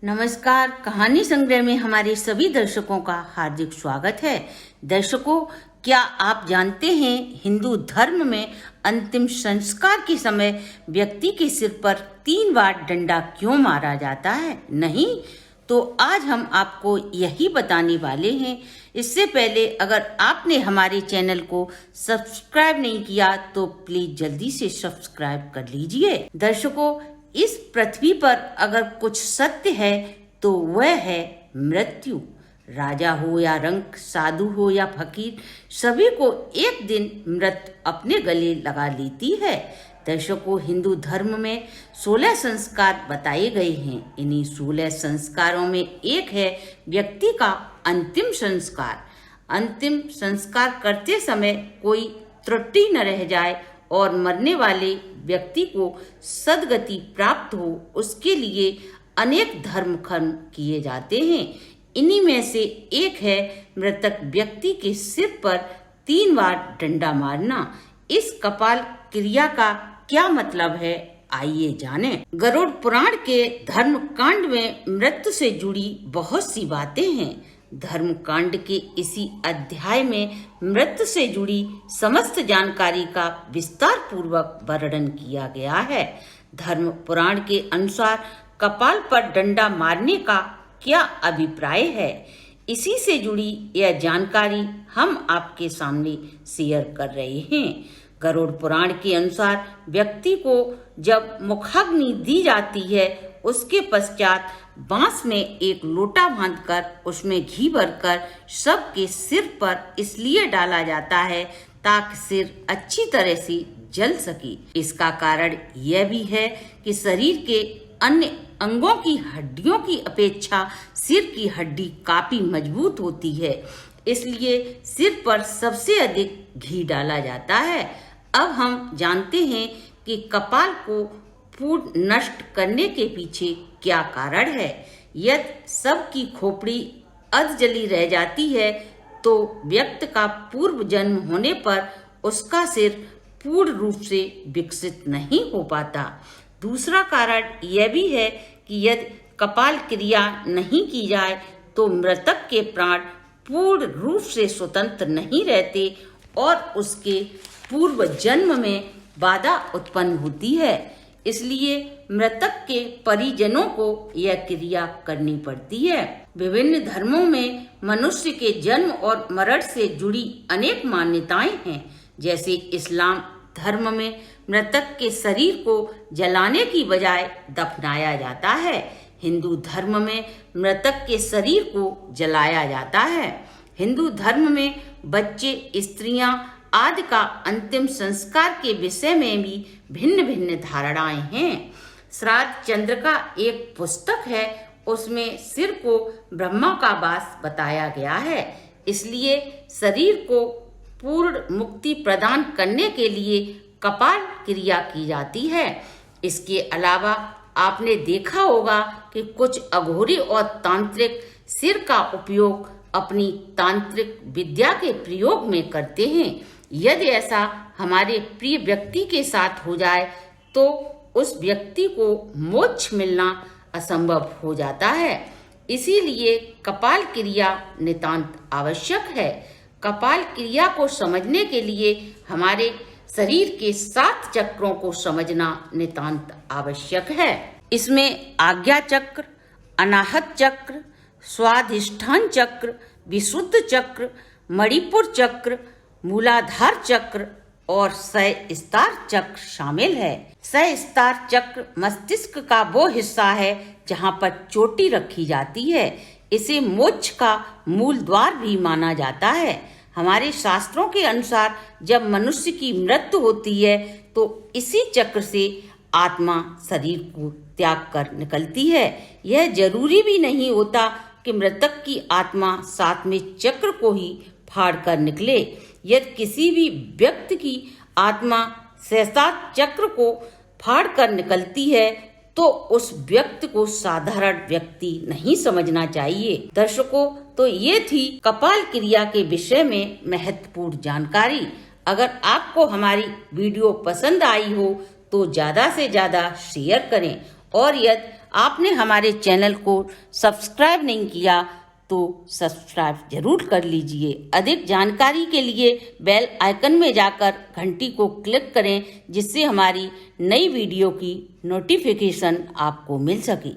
नमस्कार। कहानी संग्रह में हमारे सभी दर्शकों का हार्दिक स्वागत है। दर्शकों, क्या आप जानते हैं हिंदू धर्म में अंतिम संस्कार के समय व्यक्ति के सिर पर 3 बार डंडा क्यों मारा जाता है? नहीं तो आज हम आपको यही बताने वाले हैं। इससे पहले अगर आपने हमारे चैनल को सब्सक्राइब नहीं किया तो प्लीज जल्दी से सब्सक्राइब कर लीजिए। दर्शकों, इस पृथ्वी पर अगर कुछ सत्य है तो वह है मृत्यु। राजा हो या रंक, साधु हो या फकीर, सभी को एक दिन मृत्यु अपने गले लगा लेती है। दर्शकों, हिंदू धर्म में 16 संस्कार बताए गए हैं। इन्हीं 16 संस्कारों में एक है व्यक्ति का अंतिम संस्कार। अंतिम संस्कार करते समय कोई त्रुटि न रह जाए और मरने वाले व्यक्ति को सद्गति प्राप्त हो, उसके लिए अनेक धर्मकर्म किए जाते हैं। इन्हीं में से एक है मृतक व्यक्ति के सिर पर 3 बार डंडा मारना। इस कपाल क्रिया का क्या मतलब है, आइए जानें। गरुड़ पुराण के धर्म कांड में मृत्यु से जुड़ी बहुत सी बातें हैं। धर्म कांड के इसी अध्याय में मृत्यु से जुड़ी समस्त जानकारी का विस्तार पूर्वक वर्णन किया गया है। धर्म पुराण के अनुसार कपाल पर डंडा मारने का क्या अभिप्राय है, इसी से जुड़ी यह जानकारी हम आपके सामने शेयर कर रहे हैं। गरुड़ पुराण के अनुसार व्यक्ति को जब मुखाग्नि दी जाती है, उसके पश्चात बांस में एक लोटा बांधकर उसमें घी भरकर सबके सिर पर इसलिए डाला जाता है ताकि सिर अच्छी तरह से जल सके। इसका कारण यह भी है कि शरीर के अन्य अंगों की हड्डियों की अपेक्षा सिर की हड्डी काफी मजबूत होती है, इसलिए सिर पर सबसे अधिक घी डाला जाता है। अब हम जानते हैं कि कपाल को पूर्ण नष्ट करने के पीछे क्या कारण है। यदि सबकी खोपड़ी अध जली रह जाती है तो व्यक्ति का पूर्व जन्म होने पर उसका सिर पूर्ण रूप से विकसित नहीं हो पाता। दूसरा कारण यह भी है कि यदि कपाल क्रिया नहीं की जाए तो मृतक के प्राण पूर्ण रूप से स्वतंत्र नहीं रहते और उसके पूर्व जन्म में बाधा उत्पन्न होती है। इसलिए मृतक के परिजनों को यह क्रिया करनी पड़ती है। विभिन्न धर्मों में मनुष्य के जन्म और मरण से जुड़ी अनेक मान्यताएं हैं। जैसे इस्लाम धर्म में मृतक के शरीर को जलाने की बजाय दफनाया जाता है। हिंदू धर्म में मृतक के शरीर को जलाया जाता है। हिंदू धर्म में बच्चे, स्त्रियां आदि का अंतिम संस्कार के विषय में भी भिन्न भिन्न धारणाएं हैं। श्राद्ध चंद्र का एक पुस्तक है, उसमें सिर को ब्रह्मा का वास बताया गया है। इसलिए शरीर को पूर्ण मुक्ति प्रदान करने के लिए कपाल क्रिया की जाती है। इसके अलावा आपने देखा होगा कि कुछ अघोरी और तांत्रिक सिर का उपयोग अपनी तांत्रिक विद्या के प्रयोग में करते हैं। यदि ऐसा हमारे प्रिय व्यक्ति के साथ हो जाए तो उस व्यक्ति को मोक्ष मिलना असंभव हो जाता है। इसीलिए कपाल क्रिया नितांत आवश्यक है। कपाल क्रिया को समझने के लिए हमारे शरीर के 7 चक्रों को समझना नितांत आवश्यक है। इसमें आज्ञा चक्र, अनाहत चक्र, स्वाधिष्ठान चक्र, विशुद्ध चक्र, मणिपुर चक्र, मूलाधार चक्र और सहस्त्रार चक्र शामिल है। सहस्त्रार चक्र मस्तिष्क का वो हिस्सा है जहाँ पर चोटी रखी जाती है। इसे मोक्ष का मूल द्वार भी माना जाता है। हमारे शास्त्रों के अनुसार जब मनुष्य की मृत्यु होती है तो इसी चक्र से आत्मा शरीर को त्याग कर निकलती है। यह जरूरी भी नहीं होता कि मृतक की आत्मा 7वें चक्र को ही फाड़ कर निकले। यदि किसी भी व्यक्ति की आत्मा सहस्त्रार चक्र को फाड़ कर निकलती है तो उस व्यक्ति को साधारण व्यक्ति नहीं समझना चाहिए। दर्शकों, तो ये थी कपाल क्रिया के विषय में महत्वपूर्ण जानकारी। अगर आपको हमारी वीडियो पसंद आई हो तो ज्यादा से ज्यादा शेयर करें और यदि आपने हमारे चैनल को सब्सक्राइब नहीं किया तो सब्सक्राइब जरूर कर लीजिए। अधिक जानकारी के लिए बेल आइकन में जाकर घंटी को क्लिक करें, जिससे हमारी नई वीडियो की नोटिफिकेशन आपको मिल सके।